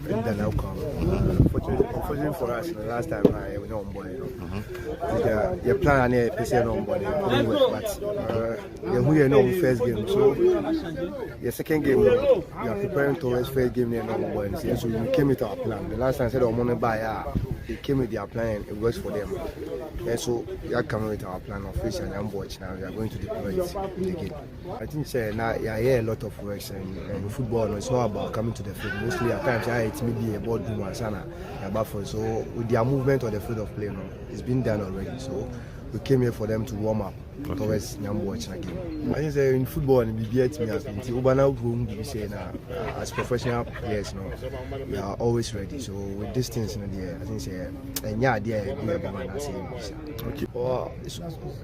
Than outcome. Unfortunately for us, the last time I was on board. Your plan and your on board, but you're no first game. So your second game, you are preparing towards first game. You're on board. So you came with our plan. The last time I said I'm gonna buy. They came with their plan. It works for them. And so we are coming with our plan officially. I'm watching now. We are going to deploy it in the game. I think now you hear a lot of works and football. It's not about coming to the field. Mostly at times it's maybe a board room and sana. So with their movement on the field of play, it's been done already. So we came here for them to warm up towards Nyam watching again. I think in football and BBH me as as professional players, we are always ready. So with these things in the air, I think okay. Well,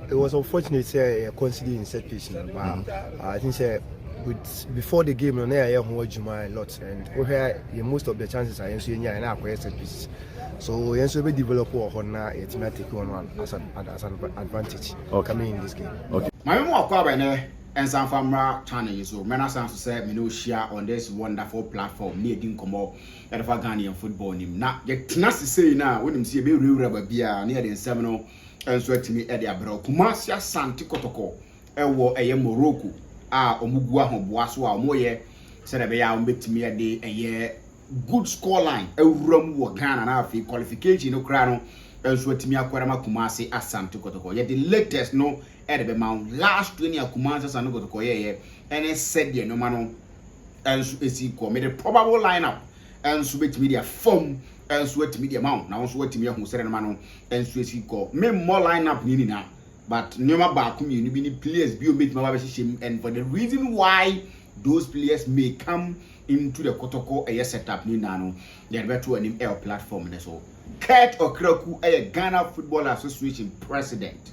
it was unfortunate to consider in set piece, but I think before the game, I heard a lot, and most of the chances are in set pieces. So yes, we develop it's not take one as an advantage coming in this game. Okay. My mom and some family channel so many times to say me no share on this wonderful platform near din komo at the Ghanaian football nim. Now you can say now when him see be real bia near the seminal and so to me at the abroad. Kumasi Santi Kotoko ewo eye Morocco omugua ho boaso a moye said be ya mbetimi ade eye good score line ewuram wo Ghana na afi qualification no kra no enso atimi akwarama Kumasi Asante Kotoko ye the latest no e be ma last 20 Kumasi Asante Kotoko ye and said ye no mano enso esi ko me the probable lineup enso betimi dia form enso atimi dia ma na enso atimi ahu sere no mano enso esi ko me more lineup ni na but nyoma ba ku mi ni players bi o betimi ba hihim and for the reason why those players may come into the Kotoko setup ni nano they are better on him platform so Kurt Okraku Ghana Football Association president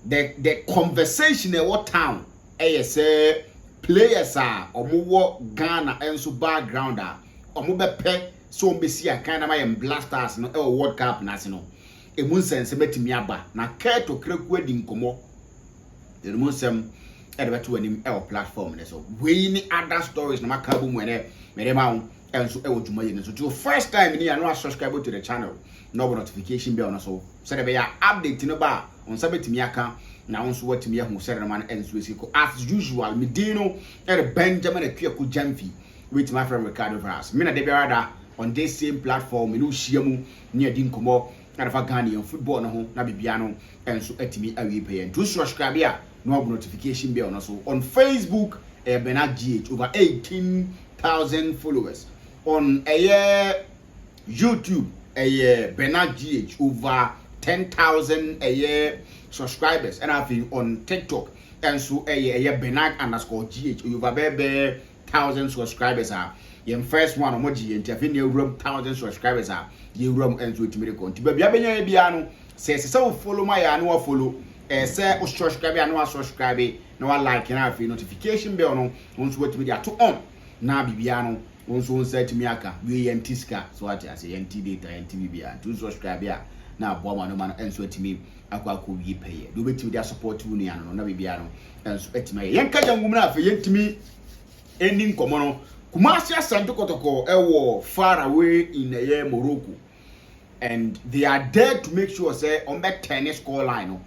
the conversation in what town say players are omo Ghana and so background omo bepe so mbesi akana my blasters no World Cup national e mun sense betimi aba na Kurt Okraku adi nkomo the mun sem better when him platform so we any other stories na makabu mwene merema and so ewo dwuma ye so to first time ni no subscribe to the channel no notification bell no so say be ya update no ba on sabetimi aka na on so watimi ahu say no man and so esiko as usual medino Benjamin Akwiaku Jamfi with my friend Ricardo Vras me na de biada on this same platform me no hia mu ni adi nkomo na fa Ghanaian football no ho na bibia no and so atimi awie pay to subscribe ya no notification bell no so on Facebook Bernard GH over 18,000 followers on YouTube Bernard GH over 10,000 subscribers and I think on TikTok and so Bernard_GH over 1,000 subscribers are your first one on GH and I think you room 1,000 subscribers are you room and so it may go to be biano says so follow my annual follow say subscribe no subscribe no like na fi notification bell no once what media to on na bibia no once on set me aka we yentiska so what I say yenti data yenti bibia to subscribe ya na abo ma no man enso atimi akwa wi pay do beti dia support wu ni ano na bibia no enso atimi yenka jangum na fa yentimi ending komo no Kumasi Asante Kotoko ewo far away in Morocco and they are there to make sure say on that tennis score line no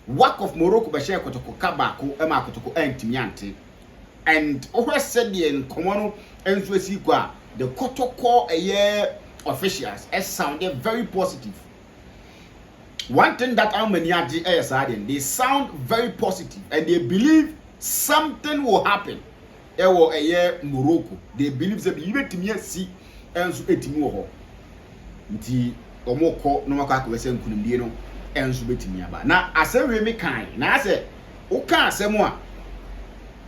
work of Morocco be share Kotoko kabako e ma Kotoko entimi ante and over said the komono enso esikwa the Kotoko officials sounded very positive. One thing that Almaniaji they sound very positive and they believe something will happen. Ewo Morocco they believe that even to see enso etimi ho nti omoko no makwa kwese nkunimdie no enso betimi aba na asewe me kan na ase wo kan asemo a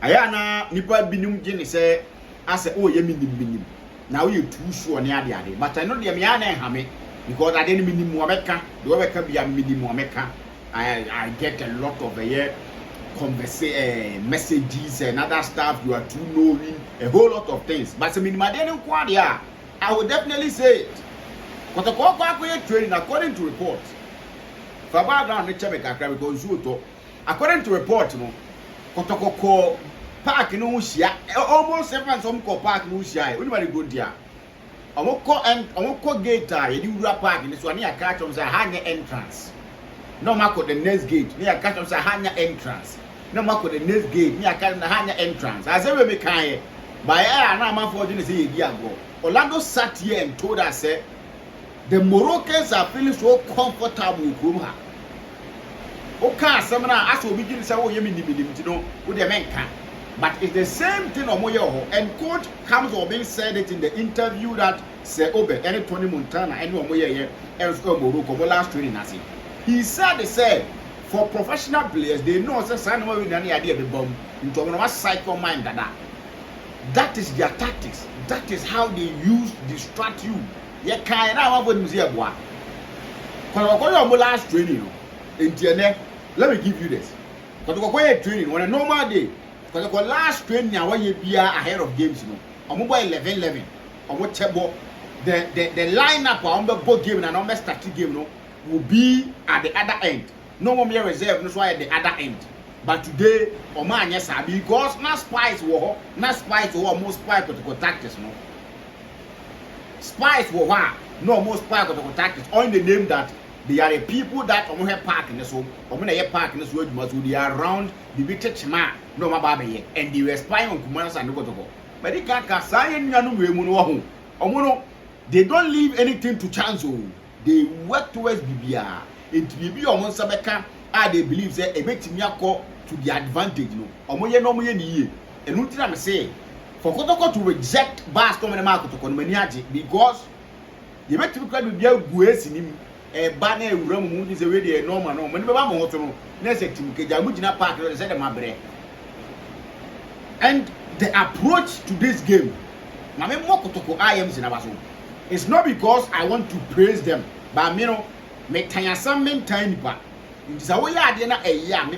aya na nipa binim gine se ase o ye minim na wo ye too sure ne ade but I know dem ya na hame because I didn't minim mo meka de wo beka bia minim mo meka I get a lot of messages and other stuff you are too knowing a whole lot of things but minim ade ne kwa de I would definitely say it Kotoko kwa training according to reports for background ne chebe kakra because according to report no Kotoko park no hia almost 7 some park no hia anybody go there Omo gate you do park in this one near catch on the entrance. No mark the next gate near catch on the entrance. No mark the next gate near catch on the entrance. As ever me kind by air and I'm for the say go. Orlando sat here and told us the Moroccans are feeling so comfortable with Roma. Okay, some now as we begin to say, oh, you mean you know, with the men can. But it's the same thing on Moyo. And coach comes or being said it in the interview that say Obe, any Tony Montana, and no Moya, and Morocco, last training. He said, for professional players, they know that some of any idea of the bomb into one of psycho mind that is their tactics. That is how they use to distract you. You can't have a museum. Last training, let me give you this. Because training on a normal day, because the last training now when you be ahead of games, you know, on mobile 11, on what table, the lineup on the both game and on the starting game, no, will be at the other end. No more reserve, that's why at the other end. But today, Oman yes, because not spies war, most spy to tactics, no. Spies war, no more spy to tactics, on the name that they are the people that have park in this home, park in this road, must be around the big man, no mababe, and they were spying on Kumaras and Kotoko. But they can't they don't leave anything to chance. They work towards BBR. It will be almost Sabeka, they believe that a bit to the advantage. No, Omoye no moye ni and Ultra say for Kotoko to reject Bas Tom and Marco to Conmaniaji because the bet to be a Gues in him. A banner room is already a normal. No, when Bama next to Kajamujina Park, said Mabre. And the approach to this game, Mame Mokotoko I am in Abaso. It's not because I want to praise them, but you know, make Tanyasam tiny part. It's a way I didn't a yam,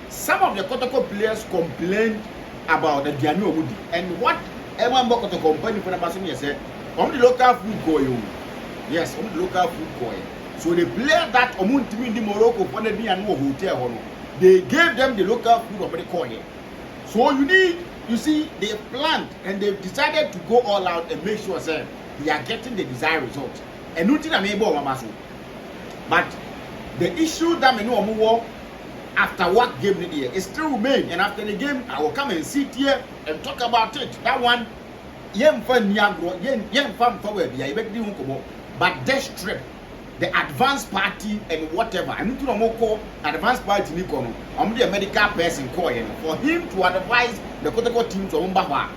some of the Kotoko players complained about the Diano Woody and what everyone Mokotoko company for the Basonia said on the local food going. Yes, on the local food coin. So the player that Omuntimi in Morocco funded me and hotel, they gave them the local food of the coin. So you see, they planned and they've decided to go all out and make sure that they are getting the desired result. And nothing I'm able to. But the issue that we know after what game it still remain, and after the game I will come and sit here and talk about it. That one, but this trip, the advanced party and whatever, I need to know advanced party Nikono. I'm the medical person for him to advise the Kotoko team to Umbawa.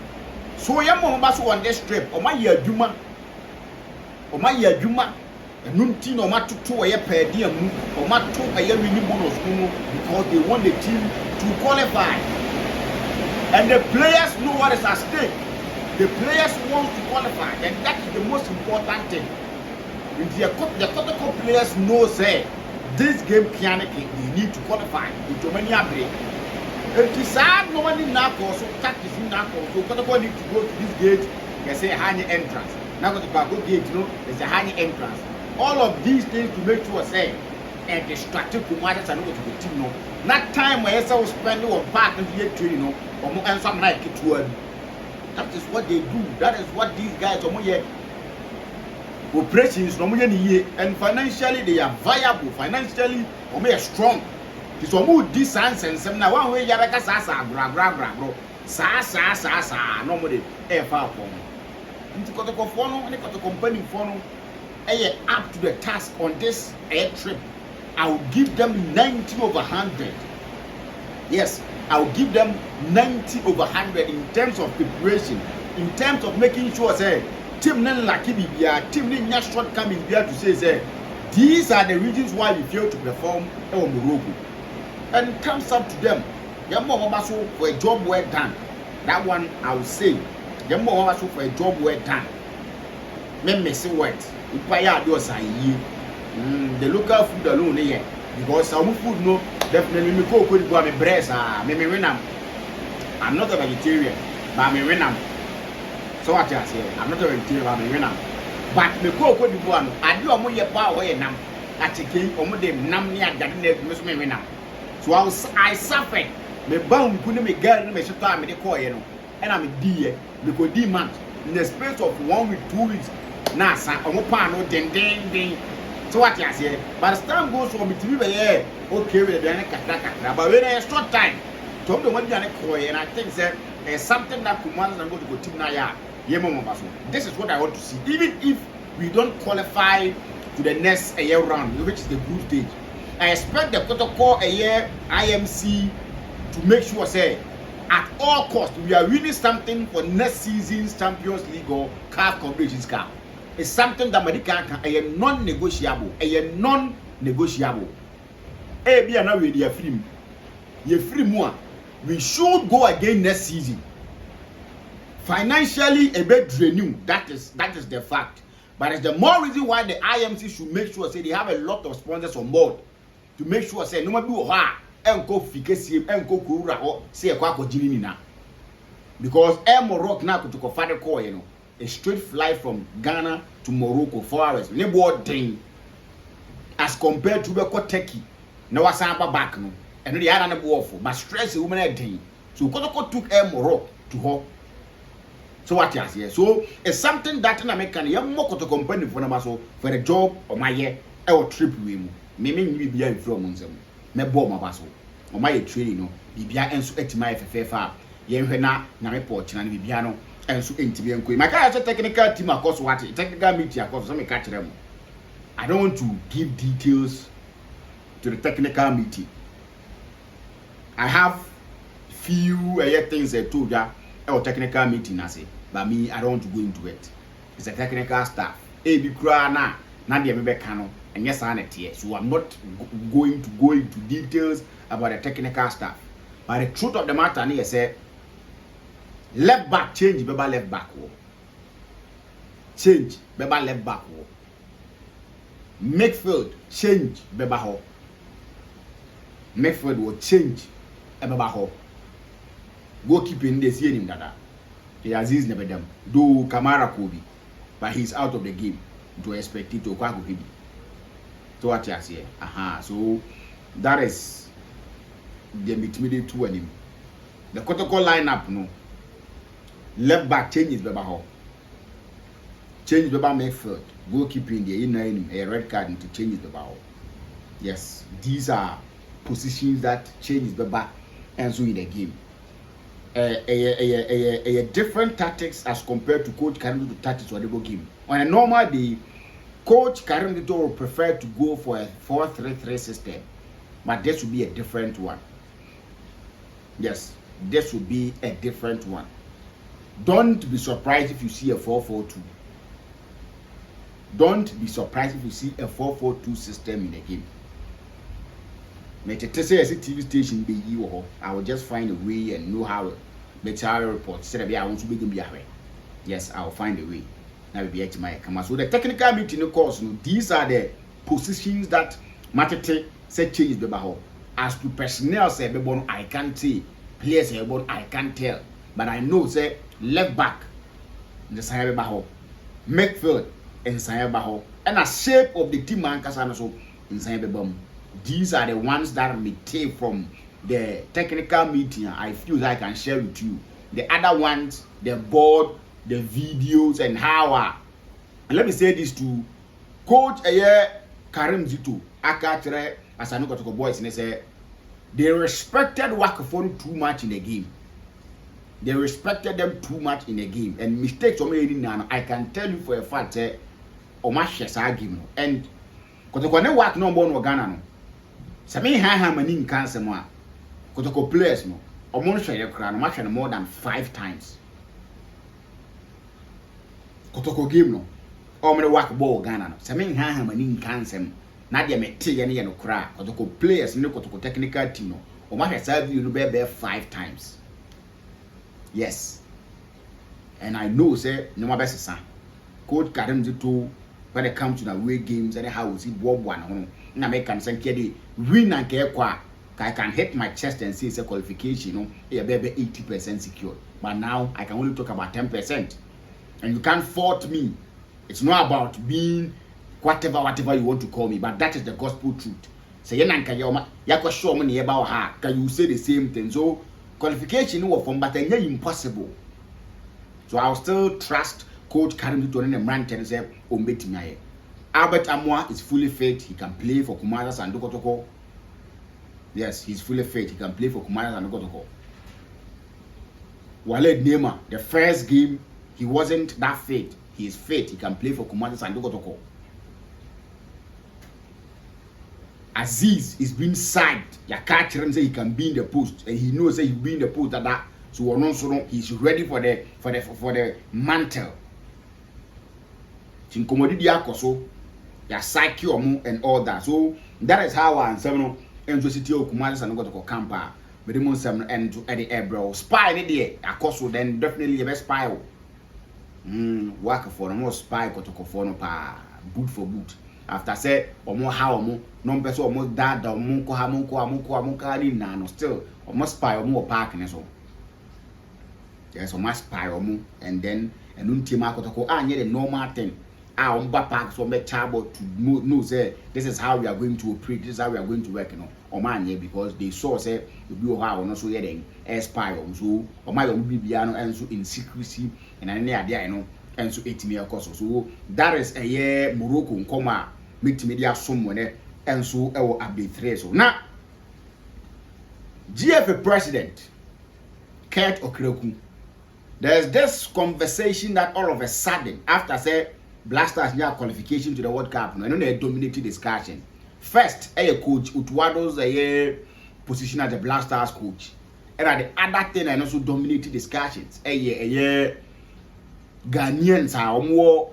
So Yamabasu on this trip, or my year Juma, and Nuntino Matu to a per diem, or Matu a year bonus because they want the team to qualify. And the players know what is at stake. The players want to qualify, and that is the most important thing. The Kotoko players know say this game they need to qualify into many upgrade. If you say no one in Nako, so tactics in Nako, so Kotoko need to go to this gate, they say high entrance. Now to go gate, you know, there's a high entrance. All of these things to make sure say and the strategic matters and go to the team. No, not time where I was spending on park and the training, no, or more and some like it word. That is what they do. That is what these guys are. Operations and financially they are viable. Financially, they are strong. It's almost distance and some now one way Yabaka Sasa, bro. Sa, normally air far from. Into Kotoko Fono and the company Fono, up to the task on this air trip. I will give them 90 over 100. Yes, I will give them 90 over 100 in terms of preparation, in terms of making sure say team nan lucky bibia, team nan shortcomings there to say these are the reasons why we fail to perform on Morocco. And it comes up to them. Yammo for a job well done. That one I will say. Yammo for a job well done. Men may say what? If I do the local food alone here. Because some food no definitely me go me breast me win am. I'm not a vegetarian, but me win am. So what I say, I'm not a vegetarian, but me win am. But me go the one I do omo ye pa ho ye nam. Atike omo dem nam ni agade na me win am. So I suffered. Me bound kunu me girl me shota me de call ye no. And I'm di ye. Me go di man. in the space of 1 week, 2 weeks. Now, no ding. So what you say? But as time goes on, it will be okay with the but when a short time, told the one you and I think that there's something that commands and go to team Naya. This is what I want to see. Even if we don't qualify to the next a year round, which is the group stage, I expect the Kotoko a year IMC to make sure say at all costs we are winning something for next season's Champions League or CAF Confederations Cup. It's something that America can a non-negotiable, non-negotiable. Be now with your film. Your free more. We should go again next season. Financially a bit draining. That is the fact. But it's the more reason why the IMC should make sure say they have a lot of sponsors on board to make sure say no matter what enko fikesi enko kurura or say kwa jini na. Because Morocco now to father call you know. A straight flight from Ghana to Morocco 4 hours. Nebo thing as compared to Kotoko. Now what's back no. And the other for but stress the woman a thing. So Kotoko took Morocco to her. So what you say? So it's something that in America you more Kotoko company for so for a job or my year or trip with me. Me be here from them. Me bo my baso. Or my training no. Bibia enso etima FFF. Yen na report na bibia no. And so intimate. My guy has a technical team across what technical meeting across some catch them. I don't want to give details to the technical meeting. I have few things I told ya or technical meeting I say, but me I don't want to go into it. It's a technical staff. Be crana, Nadia Mebecano, and yes, I here. So I'm not going to go into details about the technical staff. But the truth of the matter is say left back change beba left back wo. Change beba left back wo. Midfield change beba ho. Midfield will change beba ho. Goalkeeping they see him dada. The Aziz never them. Do Kamara Kobe, but he's out of the game. To expect it to kwa Kobe. So what you say? So that is the between two and him. The Kotoko lineup no. Left back changes beba ho. Change beba midfield. Goalkeeping the in a red card into changes beba ho. Yes, these are positions that changes beba and so in the game. A different tactics as compared to Coach Karim to tactics or the game. On a normal day, Coach Karim will prefer to go for a 4-3-3 system, but this will be a different one. Yes, this will be a different one. Don't be surprised if you see a 4-4-2. Don't be surprised if you see a 4-4-2 system in the game. TV station be you. I will just find a way and know how material report. Said I want to be going. Yes, I will find a way. Now be at my camera. So the technical meeting, of course, these are the positions that Matete said change the baho. As to personnel, say I can't say. Players say I can't tell. But I know say left back in the Sahara Baho, midfield in Sahara Baho, and a shape of the team and Casano in Sahara Bom. These are the ones that may take from the technical meeting. I feel that I can share with you. The other ones, the board, the videos, and how. And let me say this to Coach Karim Zito, Akatre, as I know Kotoko boys, and they say they respected Wakafon too much in the game. They respected them too much in the game, and mistakes are made in. I can tell you for a fact, Omashes argument and Kotoko ne work no more no Ghana no. Sami ha mani nkan semo a Kotoko players no omo hwe ye kra no ma hwe no more than 5 times. Kotoko game no omo work ball Ghana no Sami ha mani nkan sem na de me te ye ne ye no kra Kotoko players ne Kotoko technical team no omo hwe sa bi no be 5 times. Yes, and I know say no ma best sa Coach Karim Zito when it comes to the away games and how we see Bob one na make can say kedi win and get kwa I can hit my chest and say it's a qualification, you know, yeah, baby 80% secure. But now I can only talk about 10%. And you can't fault me. It's not about being whatever you want to call me, but that is the gospel truth. Say you show money about her, can you say the same thing? So qualification was from but impossible. So I'll still trust Coach Karim to run and say, Ombetimiaye. Albert Amoa is fully fit. He can play for Kumasi and Kotoko. Yes, he's fully fit. He can play for Kumasi and Kotoko. Walid Nema, the first game, he wasn't that fit. He is fit. He can play for Kumasi and Kotoko. Aziz is being signed. You can't tell him say he can be in the post, and he knows that he'll be in the post at that. So he's ready for the mantle. Tinkomodi diakoso, ya psyche and all that. So that is how I am. And City of Kumasi and Kotoko camper. But the most and to Eddie Ebro spy the akoso then definitely the best spy. Work for the most spy Kotoko for no pa boot for boot. After say omo how omo no person omo dada omo ko ha ni na no still omo spy omo park ne so. Yes, omo spy omo and then enuntima Kotoko anye the normal thing. Omo park so me chabo to know say this is how we are going to operate, this is how we are going to work, you know. Omo anye because they saw say you how no so here then spy omo so omo yo bibia no enso in secrecy and ane ade I know enso etimi akoso. So that is a year Morocco nkoma media somewhere enso ewo UPDATE-3 so now GFA president Kotoko, there's this conversation that all of a sudden after say Blasters near qualification to the World Cup, no they dominated discussion. First, coach Utwado's position as the Blasters coach, and at the other thing and also dominated discussions. Ghanaians are more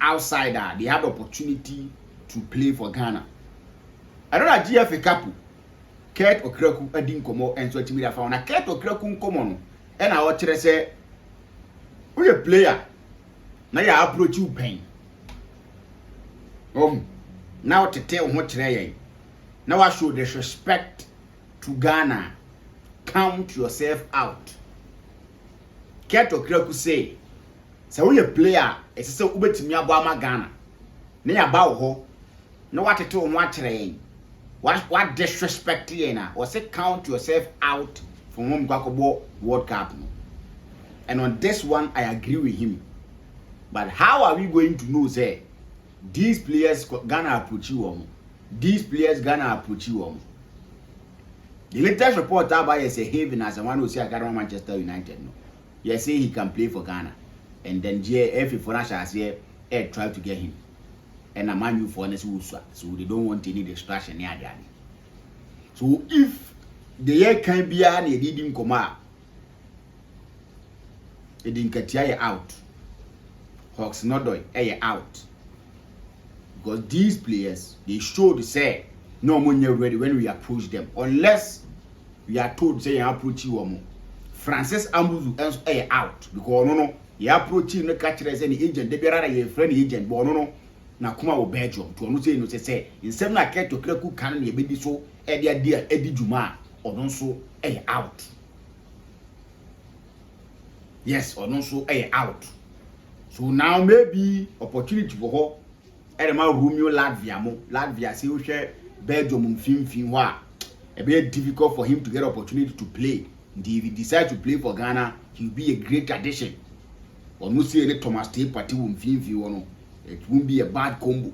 outsider. They have the opportunity to play for Ghana. I don't know GFA Capo, Kotoko Edin Komo and so Timida found a Kotoko common, and I watch say, we a player. Now you approach you pain. Now to tell what today. Now I show disrespect to Ghana. Count yourself out. Kotoko say, so we a player. It's so ube to me about Ghana. Now about ho. Now what to tell what today. What disrespect here or say count yourself out from home World Cup. And on this one I agree with him. But how are we going to know say these players Ghana approach you? These players Ghana approach you? The latest report about is a Haven as the one who say I got Manchester United. No, you say he can play for Ghana, and then GF financial here try to get him, and a man you for honest so they don't want any distraction near that. So if the year can be an they didn't come out, they didn't get you out. Hawks not doing out because these players they showed say no money ready when we approach them unless we are told say approach you Francis Ambuzu out because no you approach no catch any agent they be rather your friend agent but no na kuma wo bedroom to no say no say in seven na Kotoko can na be so e dia dia edi juma or no so out. Yes or no so out. So now maybe opportunity for her. Edema Romeo Latvia say we share Belgium fin wa. It be difficult for him to get opportunity to play. If he decide to play for Ghana, he'll be a great addition. Or no say any Thomas Tate party fin no. It won't be a bad combo.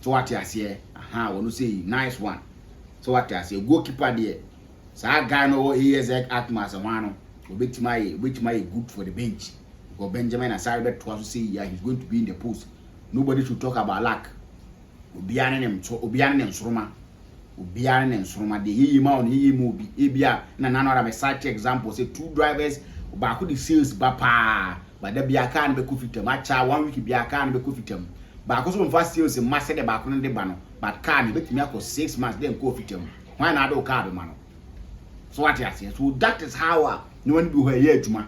So what I say, or no say nice one. So what I say, goalkeeper there. So I guy no ASX Atmas one. Which my good for the bench. Because Benjamin Asarbe to say yeah he's going to be in the post. Nobody should talk about lack. Obiane and Sroma. The he movie. Ebia na another such example say two drivers back the sales bapa but the biaka and be kufitem. Macha 1 week biaka and be kufitem. Back also first sales in master the back on the bano. But can be me for 6 months then kufitem. Why not do car man? So what I say? So that is how no one do here to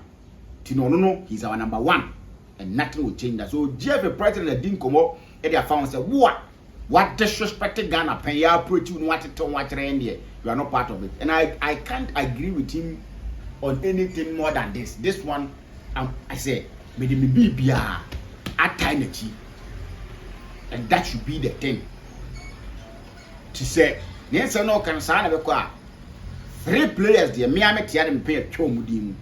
no, he's our number one, and nothing will change that. So, GFA president didn't come up, and they found said, what disrespected Ghana, pay your approach you what to watch India. You are not part of it, and I can't agree with him on anything more than this. This one, I say, may be at tiny, and that should be the thing. To say, yes, no concern about 3 players, the Miami Tian pay a chom.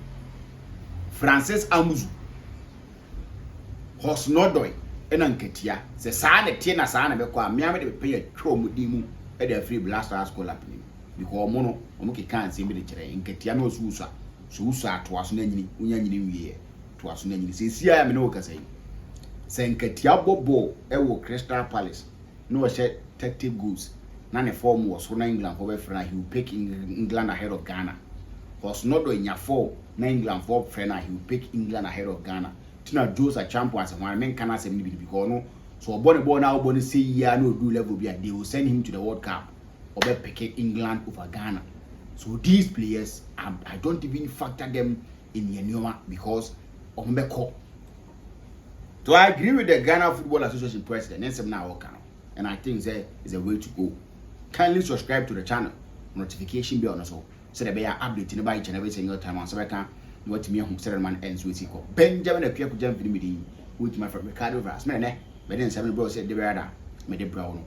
Francis Amuzu Hosnodoi ena nketia se saa na tie na saa na be kwa mia me de pe ya twa mu di mu e da free blast house school up ni because omo no omo ke kan se me de kire nketia na osuusa so ato aso na nyini unya nyini wiye to aso na nyini se sia ya me no kasa yi se nketia bobo e wo Crystal Palace no she tactic goals na ne form was na England for be friend he will pick England ahead of Ghana Hosnodoi nya 4 na England for friend he will pick England ahead of Ghana Tina Joes are champions and one men cannot say because no so a born now born say yeah no do level be they will send him to the World Cup or be picking England over Ghana. So these players I don't even factor them in Yenoma because of Meko. So I agree with the Ghana Football Association president and I think that is a way to go. Kindly subscribe to the channel, notification bell also so that they are updating about each and every single time on so I can what me who said man ends with equal Benjamin a peer could jump in with my friend Ricardo Vras. Men, but then 7 bros said the brother made a brown.